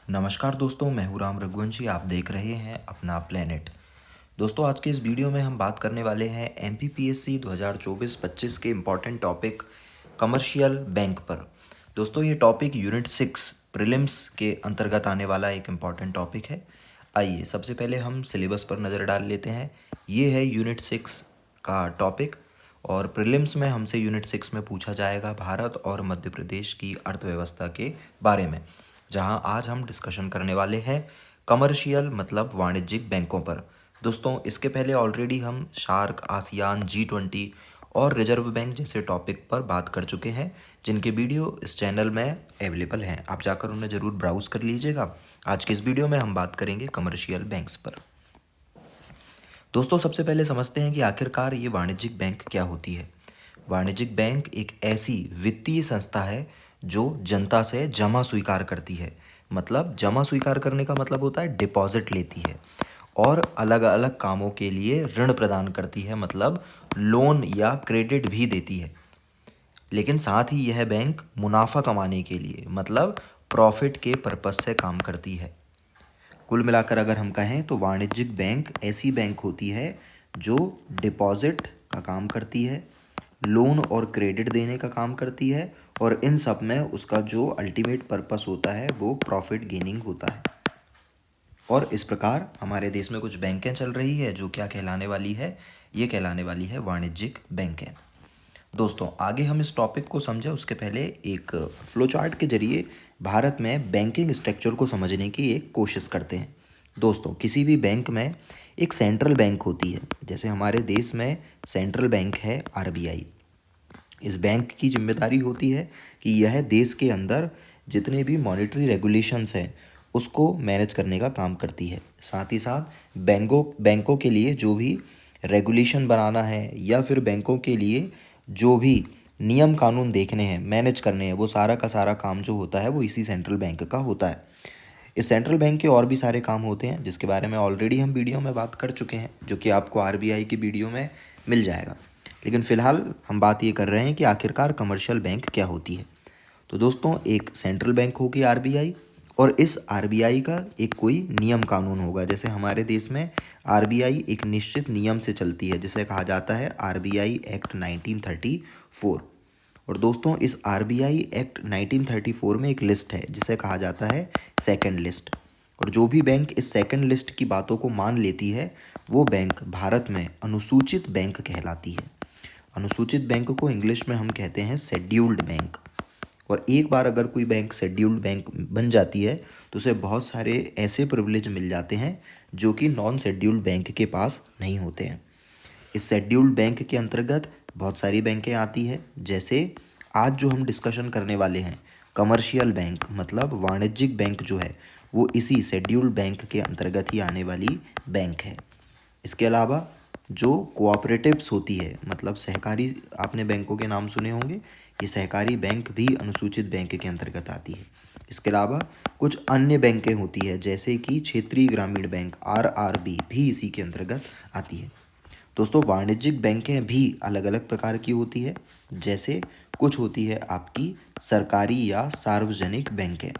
नमस्कार दोस्तों, मैं हूं राम रघुवंशी। आप देख रहे हैं अपना प्लेनेट। दोस्तों, आज के इस वीडियो में हम बात करने वाले हैं एमपीपीएससी 2024-25 के इम्पॉर्टेंट टॉपिक कमर्शियल बैंक पर। दोस्तों, ये टॉपिक यूनिट 6 प्रीलिम्स के अंतर्गत आने वाला एक इम्पॉर्टेंट टॉपिक है। आइए सबसे पहले हम सिलेबस पर नज़र डाल लेते हैं। ये है यूनिट 6 का टॉपिक और प्रीलिम्स में हमसे यूनिट 6 में पूछा जाएगा भारत और मध्य प्रदेश की अर्थव्यवस्था के बारे में, जहां आज हम डिस्कशन करने वाले हैं कमर्शियल मतलब वाणिज्यिक बैंकों पर। दोस्तों, इसके पहले ऑलरेडी हम शार्क, आसियान, G20 और रिजर्व बैंक जैसे टॉपिक पर बात कर चुके हैं, जिनके वीडियो इस चैनल में अवेलेबल हैं। आप जाकर उन्हें ज़रूर ब्राउज कर लीजिएगा। आज के इस वीडियो में हम बात करेंगे कमर्शियल बैंक्स पर। दोस्तों, सबसे पहले समझते हैं कि आखिरकार ये वाणिज्यिक बैंक क्या होती है। वाणिज्यिक बैंक एक ऐसी वित्तीय संस्था है जो जनता से जमा स्वीकार करती है। मतलब जमा स्वीकार करने का मतलब होता है डिपॉजिट लेती है और अलग अलग कामों के लिए ऋण प्रदान करती है, मतलब लोन या क्रेडिट भी देती है। लेकिन साथ ही यह बैंक मुनाफा कमाने के लिए मतलब प्रॉफिट के पर्पस से काम करती है। कुल मिलाकर अगर हम कहें तो वाणिज्यिक बैंक ऐसी बैंक होती है जो डिपॉजिट का काम करती है, लोन और क्रेडिट देने का काम करती है, और इन सब में उसका जो अल्टीमेट पर्पस होता है वो प्रॉफिट गेनिंग होता है। और इस प्रकार हमारे देश में कुछ बैंकें चल रही है जो क्या कहलाने वाली है, ये कहलाने वाली है वाणिज्यिक बैंकें। दोस्तों, आगे हम इस टॉपिक को समझें उसके पहले एक फ्लो चार्ट के जरिए भारत में बैंकिंग स्ट्रक्चर को समझने की एक कोशिश करते हैं। दोस्तों, किसी भी बैंक में एक सेंट्रल बैंक होती है। जैसे हमारे देश में सेंट्रल बैंक है आरबीआई। इस बैंक की जिम्मेदारी होती है कि यह देश के अंदर जितने भी मॉनेटरी रेगुलेशंस हैं उसको मैनेज करने का काम करती है। साथ ही साथ बैंकों के लिए जो भी रेगुलेशन बनाना है या फिर बैंकों के लिए जो भी नियम कानून देखने हैं, मैनेज करने हैं, वो सारा का सारा काम जो होता है वो इसी सेंट्रल बैंक का होता है। इस सेंट्रल बैंक के और भी सारे काम होते हैं जिसके बारे में ऑलरेडी हम वीडियो में बात कर चुके हैं, जो कि आपको आरबीआई की वीडियो में मिल जाएगा। लेकिन फ़िलहाल हम बात ये कर रहे हैं कि आखिरकार कमर्शियल बैंक क्या होती है। तो दोस्तों, एक सेंट्रल बैंक होगी आरबीआई, और इस आरबीआई का एक कोई नियम कानून होगा। जैसे हमारे देश में आरबीआई एक निश्चित नियम से चलती है जिसे कहा जाता है आरबीआई एक्ट 1934। और दोस्तों, इस आरबीआई एक्ट 1934 में एक लिस्ट है जिसे कहा जाता है सेकंड लिस्ट। और जो भी बैंक इस सेकंड लिस्ट की बातों को मान लेती है वो बैंक भारत में अनुसूचित बैंक कहलाती है। अनुसूचित बैंक को इंग्लिश में हम कहते हैं शेड्यूल्ड बैंक। और एक बार अगर कोई बैंक शेड्यूल्ड बैंक बन जाती है तो उसे बहुत सारे ऐसे प्रिविलेज मिल जाते हैं जो कि नॉन शेड्यूल्ड बैंक के पास नहीं होते हैं। इस शेड्यूल्ड बैंक के अंतर्गत बहुत सारी बैंकें आती है। जैसे आज जो हम डिस्कशन करने वाले हैं कमर्शियल बैंक मतलब वाणिज्यिक बैंक जो है वो इसी शेड्यूल्ड बैंक के अंतर्गत ही आने वाली बैंक है। इसके अलावा जो कोऑपरेटिव्स होती है मतलब सहकारी, आपने बैंकों के नाम सुने होंगे, ये सहकारी बैंक भी अनुसूचित बैंक के अंतर्गत आती है। इसके अलावा कुछ अन्य बैंकें होती है जैसे कि क्षेत्रीय ग्रामीण बैंक आरआरबी भी इसी के अंतर्गत आती है। दोस्तों, वाणिज्यिक बैंकें भी अलग अलग प्रकार की होती है। जैसे कुछ होती है आपकी सरकारी या सार्वजनिक बैंकें,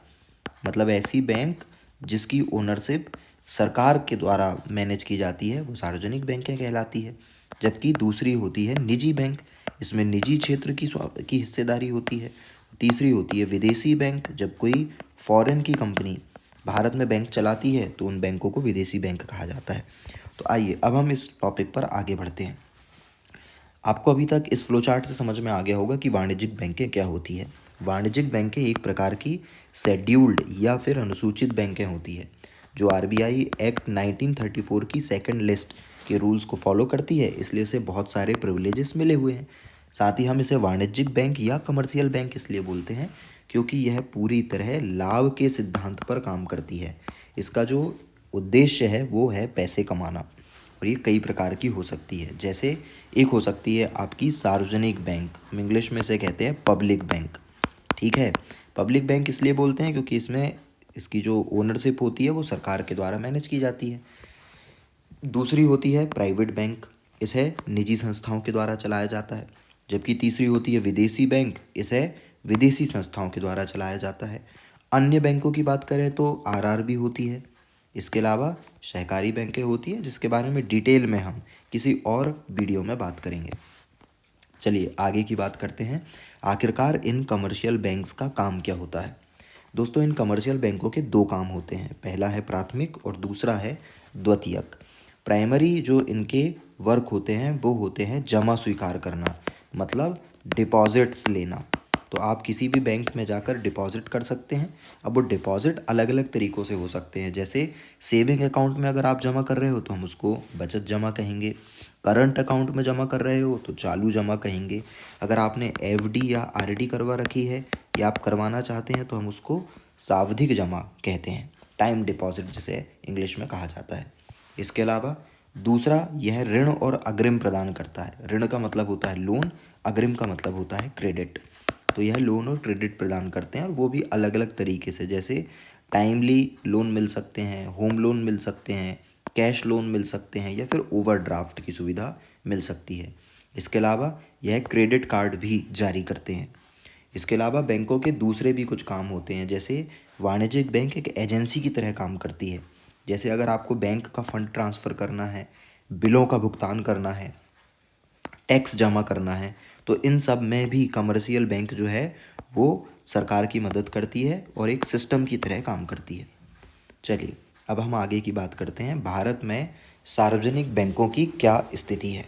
मतलब ऐसी बैंक जिसकी ओनरशिप सरकार के द्वारा मैनेज की जाती है, वो सार्वजनिक बैंकें कहलाती है। जबकि दूसरी होती है निजी बैंक, इसमें निजी क्षेत्र की हिस्सेदारी होती है। तीसरी होती है विदेशी बैंक, जब कोई फॉरेन की कंपनी भारत में बैंक चलाती है तो उन बैंकों को विदेशी बैंक कहा जाता है। तो आइए अब हम इस टॉपिक पर आगे बढ़ते हैं। आपको अभी तक इस फ्लो चार्ट से समझ में आ गया होगा कि वाणिज्यिक बैंकें क्या होती है। वाणिज्यिक बैंकें एक प्रकार की शेड्यूल्ड या फिर अनुसूचित बैंकें होती है जो आरबीआई एक्ट 1934 की सेकंड लिस्ट के रूल्स को फॉलो करती है, इसलिए इसे बहुत सारे प्रिविलेजेस मिले हुए हैं। साथ ही हम इसे वाणिज्यिक बैंक या कमर्शियल बैंक इसलिए बोलते हैं क्योंकि यह पूरी तरह लाभ के सिद्धांत पर काम करती है। इसका जो उद्देश्य है वो है पैसे कमाना, और ये कई प्रकार की हो सकती है। जैसे एक हो सकती है आपकी सार्वजनिक बैंक, हम इंग्लिश में इसे कहते हैं पब्लिक बैंक। ठीक है, पब्लिक बैंक इसलिए बोलते हैं क्योंकि इसमें इसकी जो ओनरशिप होती है वो सरकार के द्वारा मैनेज की जाती है। दूसरी होती है प्राइवेट बैंक, इसे निजी संस्थाओं के द्वारा चलाया जाता है। जबकि तीसरी होती है विदेशी बैंक, इसे विदेशी संस्थाओं के द्वारा चलाया जाता है। अन्य बैंकों की बात करें तो आरआरबी होती है। इसके अलावा सहकारी बैंकें होती है, जिसके बारे में डिटेल में हम किसी और वीडियो में बात करेंगे। चलिए आगे की बात करते हैं। आखिरकार इन कमर्शियल बैंक्स का काम क्या होता है। दोस्तों, इन कमर्शियल बैंकों के दो काम होते हैं। पहला है प्राथमिक और दूसरा है द्वितीयक। प्राइमरी जो इनके वर्क होते हैं वो होते हैं जमा स्वीकार करना, मतलब डिपॉजिट्स लेना। तो आप किसी भी बैंक में जाकर डिपॉजिट कर सकते हैं। अब वो डिपॉजिट अलग अलग तरीक़ों से हो सकते हैं। जैसे सेविंग अकाउंट में अगर आप जमा कर रहे हो तो हम उसको बचत जमा कहेंगे। करंट अकाउंट में जमा कर रहे हो तो चालू जमा कहेंगे। अगर आपने एफडी या आरडी करवा रखी है या आप करवाना चाहते हैं तो हम उसको सावधिक जमा कहते हैं, टाइम डिपॉजिट जिसे इंग्लिश में कहा जाता है। इसके अलावा दूसरा, यह ऋण और अग्रिम प्रदान करता है। ऋण का मतलब होता है लोन, अग्रिम का मतलब होता है क्रेडिट। तो यह लोन और क्रेडिट प्रदान करते हैं, और वो भी अलग अलग तरीके से। जैसे टाइमली लोन मिल सकते हैं, होम लोन मिल सकते हैं, कैश लोन मिल सकते हैं, या फिर ओवरड्राफ्ट की सुविधा मिल सकती है। इसके अलावा यह क्रेडिट कार्ड भी जारी करते हैं। इसके अलावा बैंकों के दूसरे भी कुछ काम होते हैं। जैसे वाणिज्यिक बैंक एक एजेंसी की तरह काम करती है। जैसे अगर आपको बैंक का फंड ट्रांसफ़र करना है, बिलों का भुगतान करना है, टैक्स जमा करना है, तो इन सब में भी कमर्शियल बैंक जो है वो सरकार की मदद करती है और एक सिस्टम की तरह काम करती है। चलिए अब हम आगे की बात करते हैं। भारत में सार्वजनिक बैंकों की क्या स्थिति है।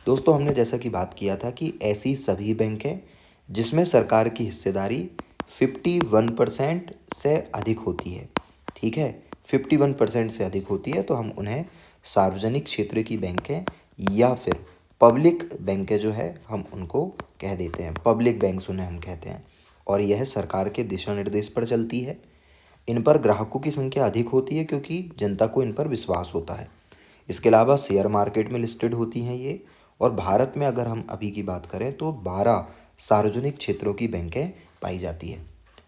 दोस्तों, हमने जैसा कि बात किया था कि ऐसी सभी बैंक हैं जिसमें सरकार की हिस्सेदारी 51% से अधिक होती है। ठीक है, 51% से अधिक होती है तो हम उन्हें सार्वजनिक क्षेत्र की बैंकें या फिर पब्लिक बैंकें जो है हम उनको कह देते हैं, पब्लिक बैंक्स उन्हें हम कहते हैं। और यह सरकार के दिशा निर्देश पर चलती है। इन पर ग्राहकों की संख्या अधिक होती है क्योंकि जनता को इन पर विश्वास होता है। इसके अलावा शेयर मार्केट में लिस्टेड होती हैं ये। और भारत में अगर हम अभी की बात करें तो 12 सार्वजनिक क्षेत्रों की बैंकें पाई जाती है।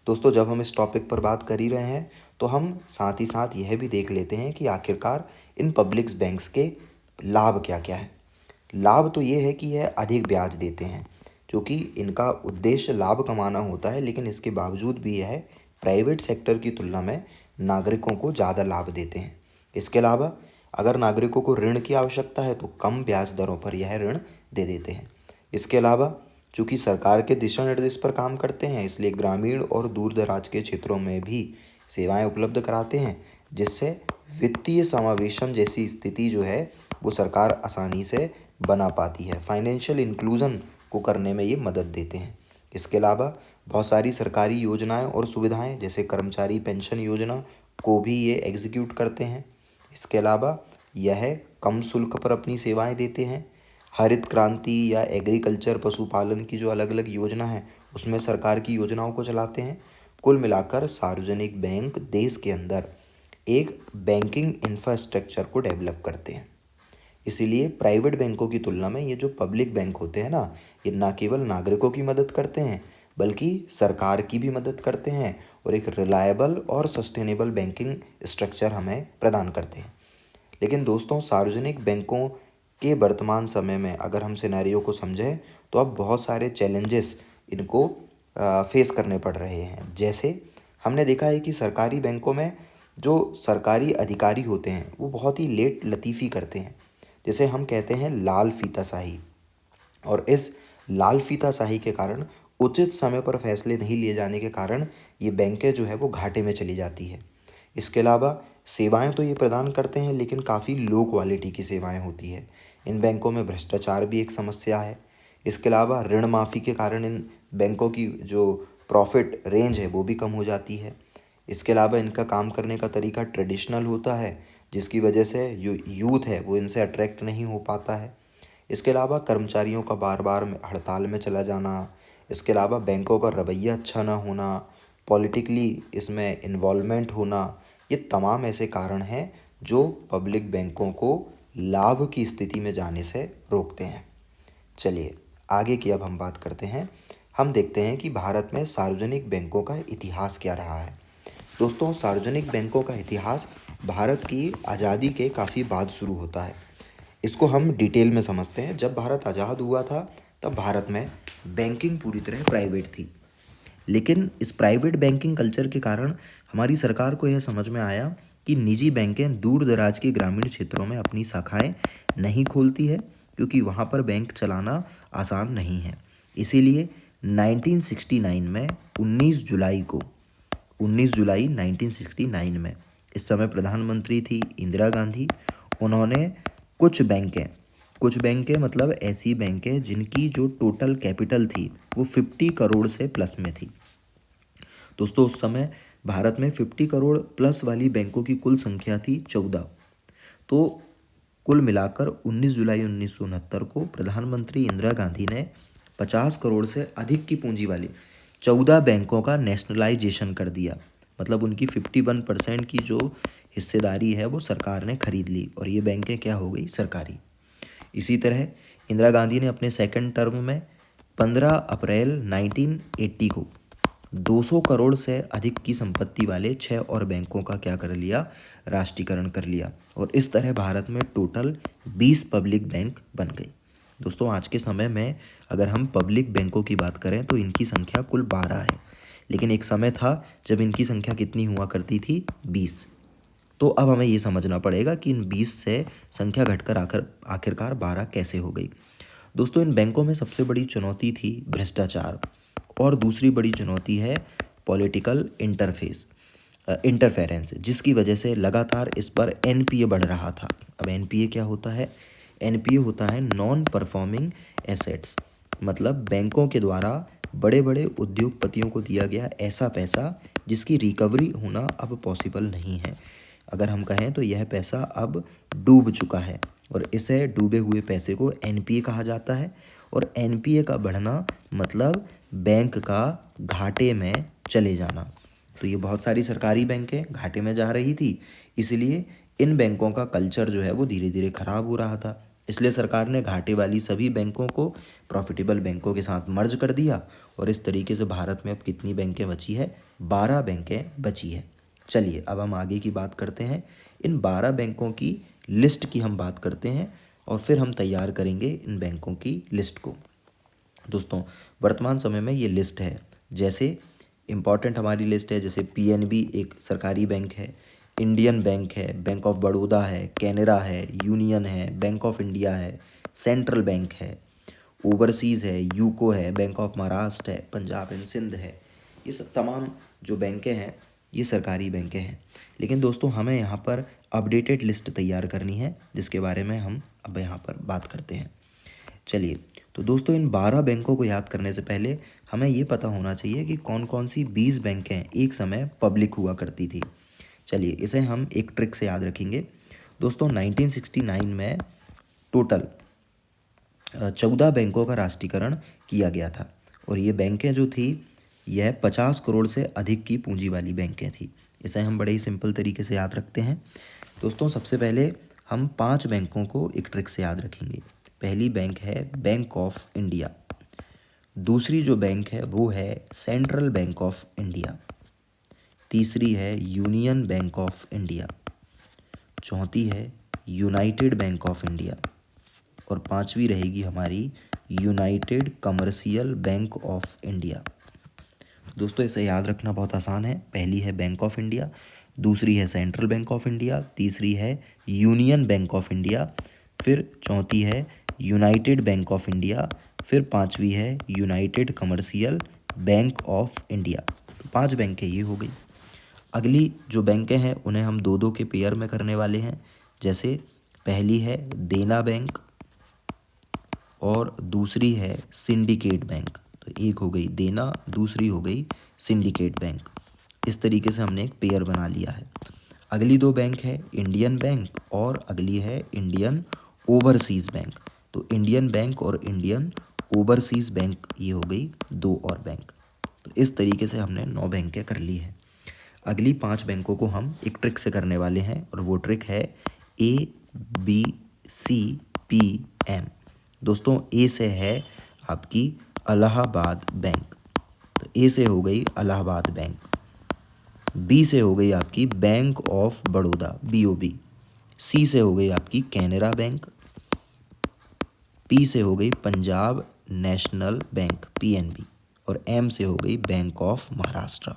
दोस्तों, जब हम इस टॉपिक पर बात कर ही रहे हैं तो हम साथ ही साथ यह भी देख लेते हैं कि आखिरकार इन पब्लिक बैंक्स के लाभ क्या क्या है। लाभ तो ये है कि यह अधिक ब्याज देते हैं, क्योंकि इनका उद्देश्य लाभ कमाना होता है, लेकिन इसके बावजूद भी यह प्राइवेट सेक्टर की तुलना में नागरिकों को ज़्यादा लाभ देते हैं। इसके अलावा अगर नागरिकों को ऋण की आवश्यकता है तो कम ब्याज दरों पर यह ऋण दे देते हैं। इसके अलावा चूँकि सरकार के दिशा निर्देश पर काम करते हैं, इसलिए ग्रामीण और दूर दराज के क्षेत्रों में भी सेवाएं उपलब्ध कराते हैं, जिससे वित्तीय समावेशन जैसी स्थिति जो है वो सरकार आसानी से बना पाती है। फाइनेंशियल इंक्लूजन को करने में ये मदद देते हैं। इसके अलावा बहुत सारी सरकारी योजनाएं और सुविधाएं जैसे कर्मचारी पेंशन योजना को भी ये एग्जीक्यूट करते हैं। इसके अलावा यह कम शुल्क पर अपनी सेवाएं देते हैं। हरित क्रांति या एग्रीकल्चर पशुपालन की जो अलग अलग योजना है उसमें सरकार की योजनाओं को चलाते हैं। कुल मिलाकर सार्वजनिक बैंक देश के अंदर एक बैंकिंग इंफ्रास्ट्रक्चर को डेवलप करते हैं। इसीलिए प्राइवेट बैंकों की तुलना में ये जो पब्लिक बैंक होते हैं ना, ये ना केवल नागरिकों की मदद करते हैं बल्कि सरकार की भी मदद करते हैं और एक रिलायबल और सस्टेनेबल बैंकिंग स्ट्रक्चर हमें प्रदान करते हैं। लेकिन दोस्तों, सार्वजनिक बैंकों के वर्तमान समय में अगर हम सिनेरियो को समझें तो अब बहुत सारे चैलेंजेस इनको फेस करने पड़ रहे हैं। जैसे हमने देखा है कि सरकारी बैंकों में जो सरकारी अधिकारी होते हैं वो बहुत ही लेट लतीफ़ी करते हैं, जिसे हम कहते हैं लाल फीताशाही। और इस लाल फीताशाही के कारण उचित समय पर फैसले नहीं लिए जाने के कारण ये बैंकें जो है वो घाटे में चली जाती है। इसके अलावा सेवाएं तो ये प्रदान करते हैं लेकिन काफ़ी लो क्वालिटी की सेवाएं होती है। इन बैंकों में भ्रष्टाचार भी एक समस्या है। इसके अलावा ऋण माफ़ी के कारण इन बैंकों की जो प्रॉफिट रेंज है वो भी कम हो जाती है। इसके अलावा इनका काम करने का तरीका ट्रेडिशनल होता है, जिसकी वजह से जो यूथ है वो इनसे अट्रैक्ट नहीं हो पाता है। इसके अलावा कर्मचारियों का बार बार हड़ताल में चला जाना, इसके अलावा बैंकों का रवैया अच्छा ना होना, पॉलिटिकली इसमें इन्वॉल्वमेंट होना, ये तमाम ऐसे कारण हैं जो पब्लिक बैंकों को लाभ की स्थिति में जाने से रोकते हैं। चलिए आगे की अब हम बात करते हैं। हम देखते हैं कि भारत में सार्वजनिक बैंकों का इतिहास क्या रहा है। दोस्तों, सार्वजनिक बैंकों का इतिहास भारत की आज़ादी के काफ़ी बाद शुरू होता है। इसको हम डिटेल में समझते हैं। जब भारत आज़ाद हुआ था तब भारत में बैंकिंग पूरी तरह प्राइवेट थी। लेकिन इस प्राइवेट बैंकिंग कल्चर के कारण हमारी सरकार को यह समझ में आया कि निजी बैंकें दूर दराज के ग्रामीण क्षेत्रों में अपनी शाखाएं नहीं खोलती है, क्योंकि वहाँ पर बैंक चलाना आसान नहीं है। इसीलिए 1969 में 19 जुलाई 1969 में, इस समय प्रधानमंत्री थी इंदिरा गांधी, उन्होंने कुछ बैंकें मतलब ऐसी बैंकें जिनकी जो टोटल कैपिटल थी वो 50 करोड़ से प्लस में थी। दोस्तों उस समय भारत में 50 करोड़ प्लस वाली बैंकों की कुल संख्या थी 14। तो कुल मिलाकर 19 जुलाई 1969 को प्रधानमंत्री इंदिरा गांधी ने 50 करोड़ से अधिक की पूंजी वाली 14 बैंकों का नेशनलाइजेशन कर दिया। मतलब उनकी 51% की जो हिस्सेदारी है वो सरकार ने खरीद ली और ये बैंकें क्या हो गई, सरकारी। इसी तरह इंदिरा गांधी ने अपने सेकंड टर्म में 15 अप्रैल 1980 को 200 करोड़ से अधिक की संपत्ति वाले 6 और बैंकों का क्या कर लिया, राष्ट्रीयकरण कर लिया। और इस तरह भारत में टोटल 20 पब्लिक बैंक बन गई। दोस्तों आज के समय में अगर हम पब्लिक बैंकों की बात करें तो इनकी संख्या कुल 12 है, लेकिन एक समय था जब इनकी संख्या कितनी हुआ करती थी, 20। तो अब हमें ये समझना पड़ेगा कि इन 20 से संख्या घटकर आखिरकार 12 कैसे हो गई। दोस्तों इन बैंकों में सबसे बड़ी चुनौती थी भ्रष्टाचार और दूसरी बड़ी चुनौती है पॉलिटिकल इंटरफेरेंस, जिसकी वजह से लगातार इस पर एनपीए बढ़ रहा था। अब एनपीए क्या होता है? एनपीए होता है नॉन परफॉर्मिंग एसेट्स, मतलब बैंकों के द्वारा बड़े बड़े उद्योगपतियों को दिया गया ऐसा पैसा जिसकी रिकवरी होना अब पॉसिबल नहीं है। अगर हम कहें तो यह पैसा अब डूब चुका है और इसे डूबे हुए पैसे को एनपीए कहा जाता है। और एनपीए का बढ़ना मतलब बैंक का घाटे में चले जाना। तो ये बहुत सारी सरकारी बैंकें घाटे में जा रही थी, इसलिए इन बैंकों का कल्चर जो है वो धीरे धीरे खराब हो रहा था। इसलिए सरकार ने घाटे वाली सभी बैंकों को प्रॉफिटेबल बैंकों के साथ मर्ज कर दिया और इस तरीके से भारत में अब कितनी बैंकें बची है? 12 बैंकें बची है। चलिए अब हम आगे की बात करते हैं, इन 12 बैंकों की लिस्ट की हम बात करते हैं और फिर हम तैयार करेंगे इन बैंकों की लिस्ट को। दोस्तों वर्तमान समय में ये लिस्ट है, जैसे इम्पॉर्टेंट हमारी लिस्ट है, जैसे पीएनबी एक सरकारी बैंक है, इंडियन बैंक है, बैंक ऑफ बड़ौदा है, कैनरा है, यूनियन है, बैंक ऑफ इंडिया है, सेंट्रल बैंक है, ओवरसीज़ है, यूको है, बैंक ऑफ महाराष्ट्र है, पंजाब एंड सिंध है। ये सब तमाम जो बैंकें हैं ये सरकारी बैंकें हैं। लेकिन दोस्तों हमें यहाँ पर अपडेटेड लिस्ट तैयार करनी है, जिसके बारे में हम अब यहाँ पर बात करते हैं। चलिए तो दोस्तों इन 12 बैंकों को याद करने से पहले हमें ये पता होना चाहिए कि कौन कौन सी 20 बैंकें एक समय पब्लिक हुआ करती थी। चलिए इसे हम एक ट्रिक से याद रखेंगे। दोस्तों 1969 में टोटल 14 बैंकों का राष्ट्रीयकरण किया गया था और ये बैंकें जो थी यह 50 करोड़ से अधिक की पूंजी वाली बैंकें थी। इसे हम बड़े ही सिंपल तरीके से याद रखते हैं। दोस्तों सबसे पहले हम 5 बैंकों को एक ट्रिक से याद रखेंगे। पहली बैंक है बैंक ऑफ इंडिया, दूसरी जो बैंक है वो है सेंट्रल बैंक ऑफ इंडिया, तीसरी है यूनियन बैंक ऑफ इंडिया, चौथी है यूनाइटेड बैंक ऑफ इंडिया और पांचवी रहेगी हमारी United commercial bank of India. दोस्तों इसे याद रखना बहुत आसान है। पहली है बैंक ऑफ इंडिया, दूसरी है सेंट्रल बैंक ऑफ इंडिया, तीसरी है यूनियन बैंक ऑफ इंडिया, फिर चौथी है यूनाइटेड बैंक ऑफ इंडिया, फिर पांचवी है United commercial bank of India. तो 5 बैंकें ये हो गई। अगली जो बैंकें हैं उन्हें हम दो दो के पेयर में करने वाले हैं। जैसे पहली है देना बैंक और दूसरी है सिंडिकेट बैंक। तो एक हो गई देना, दूसरी हो गई सिंडिकेट बैंक। इस तरीके से हमने एक पेयर बना लिया है। अगली 2 बैंक है इंडियन बैंक और अगली है इंडियन ओवरसीज़ बैंक। तो इंडियन बैंक और इंडियन ओवरसीज़ बैंक ये हो गई 2 और बैंक। तो इस तरीके से हमने 9 बैंकें कर ली हैं। अगली 5 बैंकों को हम एक ट्रिक से करने वाले हैं और वो ट्रिक है ABCPM। दोस्तों ए से है आपकी इलाहाबाद बैंक, तो ए से हो गई इलाहाबाद बैंक, बी से हो गई आपकी बैंक ऑफ बड़ौदा BOB, सी से हो गई आपकी कैनरा बैंक, पी से हो गई पंजाब नेशनल बैंक PNB और एम से हो गई बैंक ऑफ महाराष्ट्र।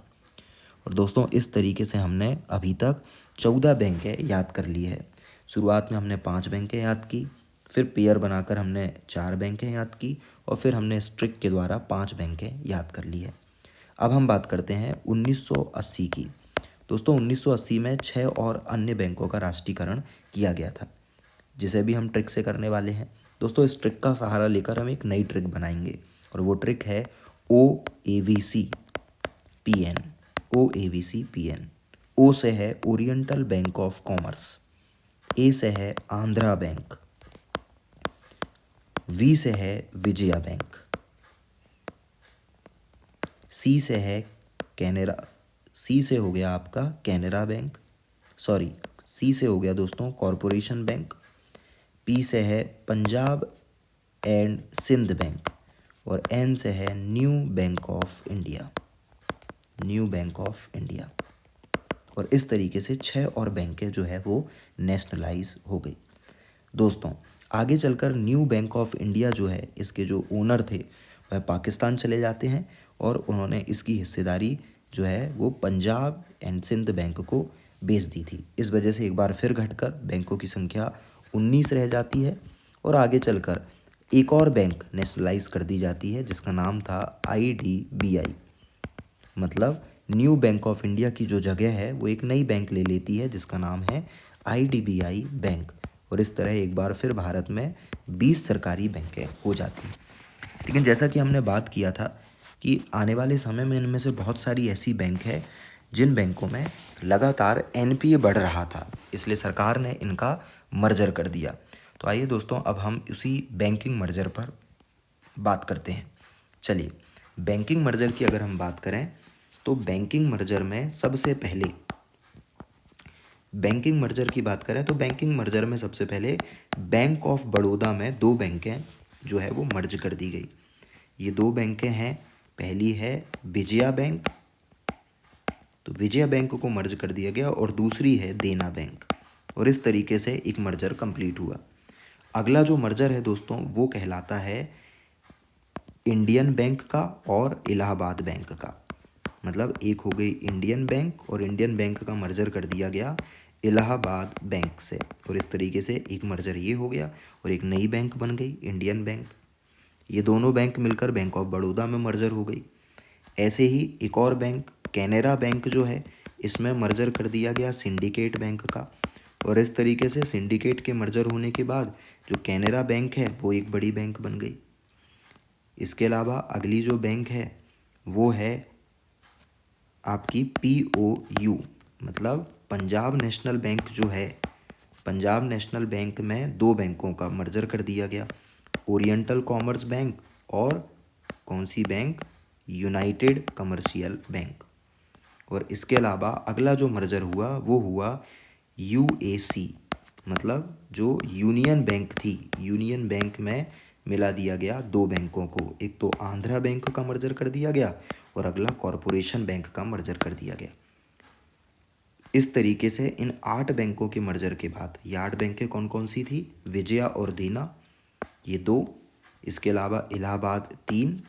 और दोस्तों इस तरीके से हमने अभी तक 14 बैंकें याद कर ली है। शुरुआत में हमने 5 बैंकें याद की, फिर पेयर बनाकर हमने 4 बैंकें याद की, और फिर हमने स्ट्रिक के द्वारा 5 बैंकें याद कर ली है। अब हम बात करते हैं 1980 की। दोस्तों 1980 में 6 और अन्य बैंकों का राष्ट्रीयकरण किया गया था, जिसे भी हम ट्रिक से करने वाले हैं। दोस्तों इस ट्रिक का सहारा लेकर हम एक नई ट्रिक बनाएंगे, और वो ट्रिक है OAVC-PN। OAVC-PN। ओ से है ओरिएंटल बैंक ऑफ कॉमर्स, ए से है आंध्रा बैंक, वी से है विजया बैंक, सी से है कैनरा, सी से हो गया आपका कैनरा बैंक, सॉरी सी से हो गया दोस्तों कॉरपोरेशन बैंक, पी से है पंजाब एंड सिंध बैंक, और एन से है new bank of India, new bank of India. और इस तरीके से 6 और बैंकें जो है वो नेशनलाइज हो गई। दोस्तों आगे चलकर न्यू बैंक ऑफ इंडिया जो है, इसके जो ओनर थे वह पाकिस्तान चले जाते हैं, और उन्होंने इसकी हिस्सेदारी जो है वो पंजाब एंड सिंध बैंक को बेच दी थी। इस वजह से एक बार फिर घटकर बैंकों की संख्या 19 रह जाती है, और आगे चलकर एक और बैंक नेशनलाइज कर दी जाती है जिसका नाम था IDBI। मतलब न्यू बैंक ऑफ इंडिया की जो जगह है वो एक नई बैंक ले लेती है जिसका नाम है IDBI बैंक, और इस तरह एक बार फिर भारत में 20 सरकारी बैंकें हो जाती हैं। लेकिन जैसा कि हमने बात किया था कि आने वाले समय में इनमें से बहुत सारी ऐसी बैंक है जिन बैंकों में लगातार NPA बढ़ रहा था, इसलिए सरकार ने इनका मर्जर कर दिया। तो आइए दोस्तों अब हम उसी बैंकिंग मर्जर पर बात करते हैं। चलिए बैंकिंग मर्जर की अगर हम बात करें तो बैंकिंग मर्जर में सबसे पहले, बैंकिंग मर्जर की बात करें तो बैंकिंग मर्जर में सबसे पहले बैंक ऑफ बड़ौदा में 2 बैंकें जो है वो मर्ज कर दी गई। ये 2 बैंकें हैं, पहली है विजया बैंक, तो विजया बैंक को मर्ज कर दिया गया, और दूसरी है देना बैंक, और इस तरीके से एक मर्जर कंप्लीट हुआ। अगला जो मर्जर है दोस्तों वो कहलाता है इंडियन बैंक का और इलाहाबाद बैंक का। मतलब एक हो गई इंडियन बैंक, और इंडियन बैंक का मर्जर कर दिया गया इलाहाबाद बैंक से, और इस तरीके से एक मर्जर ये हो गया और एक नई बैंक बन गई इंडियन बैंक। ये दोनों बैंक मिलकर बैंक ऑफ बड़ौदा में मर्जर हो गई। ऐसे ही एक और बैंक कैनरा बैंक जो है, इसमें मर्जर कर दिया गया सिंडिकेट बैंक का, और इस तरीके से सिंडिकेट के मर्जर होने के बाद जो कैनरा बैंक है वो एक बड़ी बैंक बन गई। इसके अलावा अगली जो बैंक है वो है आपकी POU, मतलब पंजाब नेशनल बैंक जो है, पंजाब नेशनल बैंक में 2 बैंकों का मर्जर कर दिया गया, ओरिएंटल कॉमर्स बैंक और कौन सी बैंक, यूनाइटेड कमर्शियल बैंक। और इसके अलावा अगला जो मर्जर हुआ वो हुआ UAC, मतलब जो यूनियन बैंक थी, यूनियन बैंक में मिला दिया गया 2 बैंकों को, एक तो आंध्रा बैंक का मर्जर कर दिया गया और अगला कॉरपोरेशन बैंक का मर्जर कर दिया गया। इस तरीके से इन 8 बैंकों के मर्जर के बाद, ये 8 बैंकें कौन कौन सी थी, विजया और देना ये 2, इसके अलावा इलाहाबाद 3,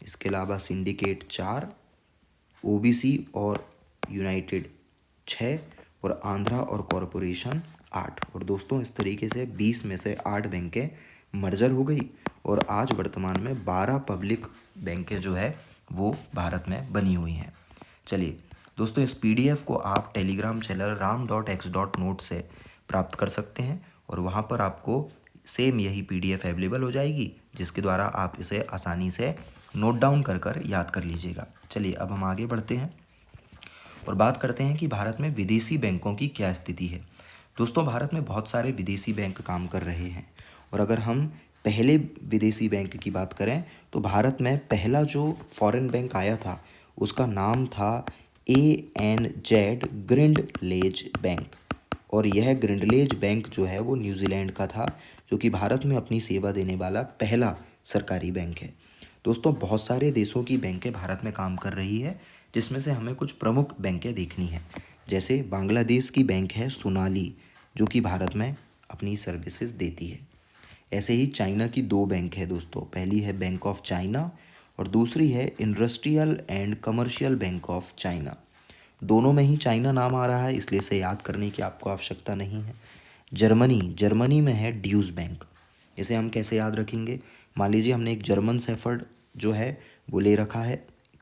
इसके अलावा सिंडिकेट 4, OBC और यूनाइटेड 6, और आंध्रा और कॉरपोरेशन 8। और दोस्तों इस तरीके से 20 में से 8 बैंकें मर्जर हो गई, और आज वर्तमान में 12 पब्लिक बैंकें जो है वो भारत में बनी हुई हैं। चलिए दोस्तों इस PDF को आप टेलीग्राम चैनल ram.x.note से प्राप्त कर सकते हैं, और वहाँ पर आपको सेम यही PDF अवेलेबल हो जाएगी, जिसके द्वारा आप इसे आसानी से नोट डाउन कर याद कर लीजिएगा। चलिए अब हम आगे बढ़ते हैं और बात करते हैं कि भारत में विदेशी बैंकों की क्या स्थिति है। दोस्तों भारत में बहुत सारे विदेशी बैंक काम कर रहे हैं, और अगर हम पहले विदेशी बैंक की बात करें तो भारत में पहला जो फॉरेन बैंक आया था उसका नाम था ANZ ग्रिंडलेज बैंक, और यह ग्रिंडलेज बैंक जो है वो न्यूजीलैंड का था, जो कि भारत में अपनी सेवा देने वाला पहला सरकारी बैंक है। दोस्तों बहुत सारे देशों की बैंकें भारत में काम कर रही है, जिसमें से हमें कुछ प्रमुख बैंकें देखनी है। जैसे बांग्लादेश की बैंक है सोनाली, जो कि भारत में अपनी सर्विसेज देती है। ऐसे ही चाइना की 2 बैंक है दोस्तों, पहली है बैंक ऑफ चाइना और दूसरी है industrial and commercial bank of China. दोनों में ही चाइना नाम आ रहा है, इसलिए इसे याद करने की आपको आवश्यकता नहीं है। जर्मनी में है ड्यूस बैंक। इसे हम कैसे याद रखेंगे? मान लीजिए हमने एक जर्मन शेफर्ड जो है वो ले रखा है,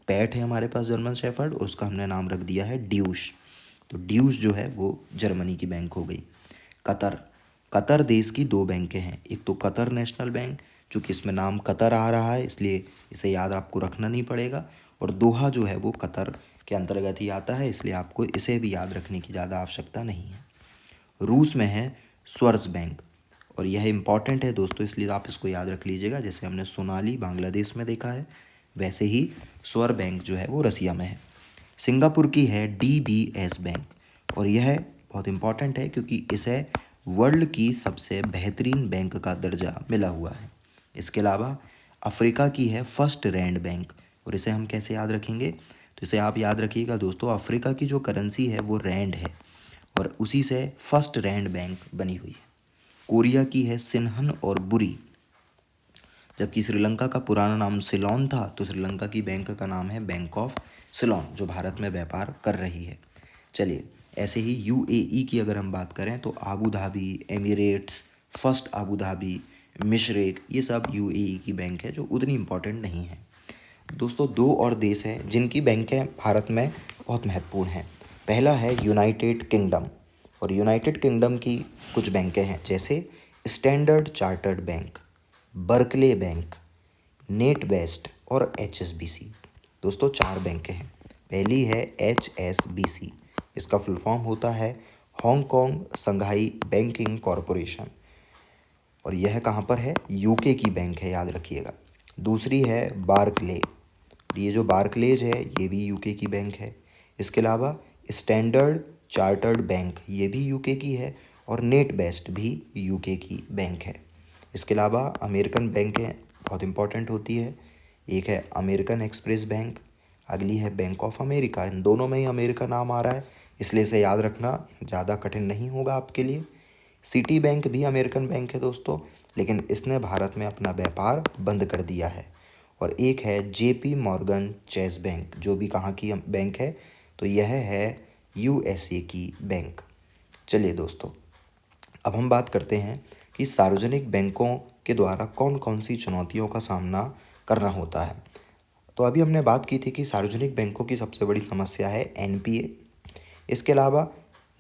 पैट है हमारे पास जर्मन शेफर्ड, और उसका हमने नाम रख दिया है ड्यूस। तो ड्यूस जो है वो जर्मनी की बैंक हो गई। कतर देश की दो बैंकें हैं, एक तो कतर नेशनल बैंक, चूँकि इसमें नाम कतर आ रहा है इसलिए इसे याद आपको रखना नहीं पड़ेगा, और दोहा जो है वो कतर के अंतर्गत ही आता है, इसलिए आपको इसे भी याद रखने की ज़्यादा आवश्यकता नहीं है। रूस में है स्वर्ज बैंक, और यह इम्पॉर्टेंट है दोस्तों, इसलिए आप इसको याद रख लीजिएगा। जैसे हमने सोनाली बांग्लादेश में देखा है, वैसे ही स्वर बैंक जो है वो रसिया में है। सिंगापुर की है DBS बैंक, और यह बहुत इम्पॉर्टेंट है क्योंकि इसे वर्ल्ड की सबसे बेहतरीन बैंक का दर्जा मिला हुआ है। इसके अलावा अफ्रीका की है फर्स्ट रैंड बैंक, और इसे हम कैसे याद रखेंगे? तो इसे आप याद रखिएगा दोस्तों, अफ्रीका की जो करेंसी है वो रैंड है, और उसी से फर्स्ट रैंड बैंक बनी हुई है। कोरिया की है सिन्हन और बुरी, जबकि श्रीलंका का पुराना नाम सिलोन था, तो श्रीलंका की बैंक का नाम है बैंक ऑफ सिलोन, जो भारत में व्यापार कर रही है। चलिए, ऐसे ही UAE की अगर हम बात करें तो Abu Dhabi, Emirates, First Abu Dhabi, Mashreq, ये सब UAE की बैंक है जो उतनी इम्पोर्टेंट नहीं है। दोस्तों, दो और देश हैं जिनकी बैंकें भारत में बहुत महत्वपूर्ण हैं। पहला है यूनाइटेड किंगडम, और यूनाइटेड किंगडम की कुछ बैंकें हैं जैसे Standard Chartered bank, Barclays bank, NatWest और HSBC। दोस्तों, 4 बैंकें हैं। पहली है HSBC, इसका फुल फॉर्म होता है हांगकांग संघाई बैंकिंग कॉरपोरेशन, और यह कहाँ पर है? UK की बैंक है, याद रखिएगा। दूसरी है बार्कले, ये जो बार्कलेज है ये भी UK की बैंक है। इसके अलावा स्टैंडर्ड चार्टर्ड बैंक, ये भी UK की है, और नेट बेस्ट भी UK की बैंक है। इसके अलावा अमेरिकन बैंकें बहुत इंपॉर्टेंट होती है, एक है अमेरिकन एक्सप्रेस बैंक, अगली है बैंक ऑफ अमेरिका। इन दोनों में ही अमेरिका नाम आ रहा है, इसलिए इसे याद रखना ज़्यादा कठिन नहीं होगा आपके लिए। सिटी बैंक भी अमेरिकन बैंक है दोस्तों, लेकिन इसने भारत में अपना व्यापार बंद कर दिया है। और एक है JP मॉर्गन चेस बैंक, जो भी कहाँ की बैंक है? तो यह है USA की बैंक। चलिए दोस्तों, अब हम बात करते हैं कि सार्वजनिक बैंकों के द्वारा कौन कौन सी चुनौतियों का सामना करना होता है। तो अभी हमने बात की थी कि सार्वजनिक बैंकों की सबसे बड़ी समस्या है NPA। इसके अलावा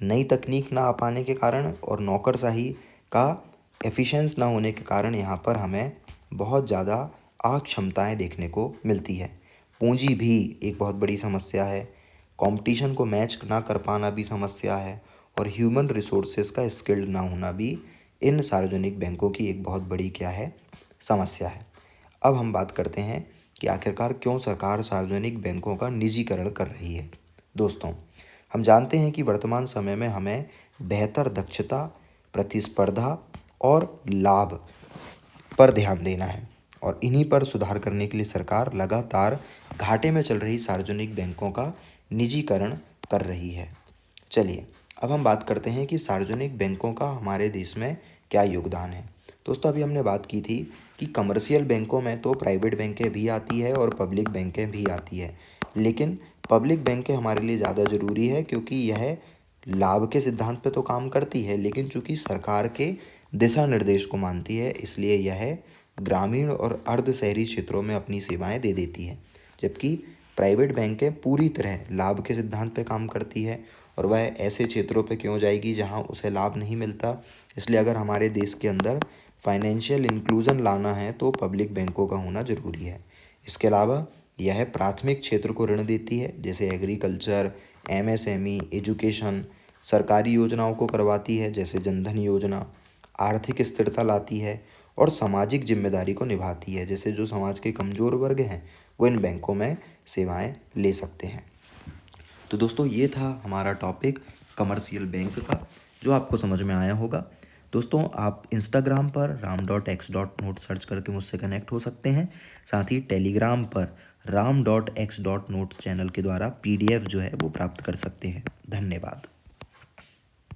नई तकनीक ना आ पाने के कारण और नौकरशाही का एफिशिएंस ना होने के कारण यहाँ पर हमें बहुत ज़्यादा अक्षमताएँ देखने को मिलती है। पूंजी भी एक बहुत बड़ी समस्या है, कंपटीशन को मैच ना कर पाना भी समस्या है, और ह्यूमन रिसोर्सेज का स्किल्ड ना होना भी इन सार्वजनिक बैंकों की एक बहुत बड़ी क्या है? समस्या है। अब हम बात करते हैं कि आखिरकार क्यों सरकार सार्वजनिक बैंकों का निजीकरण कर रही है। दोस्तों, हम जानते हैं कि वर्तमान समय में हमें बेहतर दक्षता, प्रतिस्पर्धा और लाभ पर ध्यान देना है, और इन्हीं पर सुधार करने के लिए सरकार लगातार घाटे में चल रही सार्वजनिक बैंकों का निजीकरण कर रही है। चलिए, अब हम बात करते हैं कि सार्वजनिक बैंकों का हमारे देश में क्या योगदान है। दोस्तों, अभी हमने बात की थी कि कमर्शियल बैंकों में तो प्राइवेट बैंकें भी आती है और पब्लिक बैंकें भी आती है, लेकिन पब्लिक बैंकें हमारे लिए ज़्यादा ज़रूरी है क्योंकि यह लाभ के सिद्धांत पे तो काम करती है, लेकिन चूंकि सरकार के दिशा निर्देश को मानती है, इसलिए यह ग्रामीण और अर्ध शहरी क्षेत्रों में अपनी सेवाएं दे देती है। जबकि प्राइवेट बैंकें पूरी तरह लाभ के सिद्धांत पे काम करती है, और वह ऐसे क्षेत्रों पे क्यों जाएगी जहां उसे लाभ नहीं मिलता। इसलिए अगर हमारे देश के अंदर फाइनेंशियल इंक्लूजन लाना है तो पब्लिक बैंकों का होना ज़रूरी है। इसके अलावा यह प्राथमिक क्षेत्र को ऋण देती है, जैसे एग्रीकल्चर, MSME, एजुकेशन, सरकारी योजनाओं को करवाती है जैसे जनधन योजना, आर्थिक स्थिरता लाती है, और सामाजिक जिम्मेदारी को निभाती है, जैसे जो समाज के कमज़ोर वर्ग हैं वो इन बैंकों में सेवाएं ले सकते हैं। तो दोस्तों, ये था हमारा टॉपिक कमर्शियल बैंक का, जो आपको समझ में आया होगा। दोस्तों, आप इंस्टाग्राम पर ram.x.note सर्च करके मुझसे कनेक्ट हो सकते हैं। साथ ही टेलीग्राम पर ram.x.notes चैनल के द्वारा PDF जो है वो प्राप्त कर सकते हैं। धन्यवाद।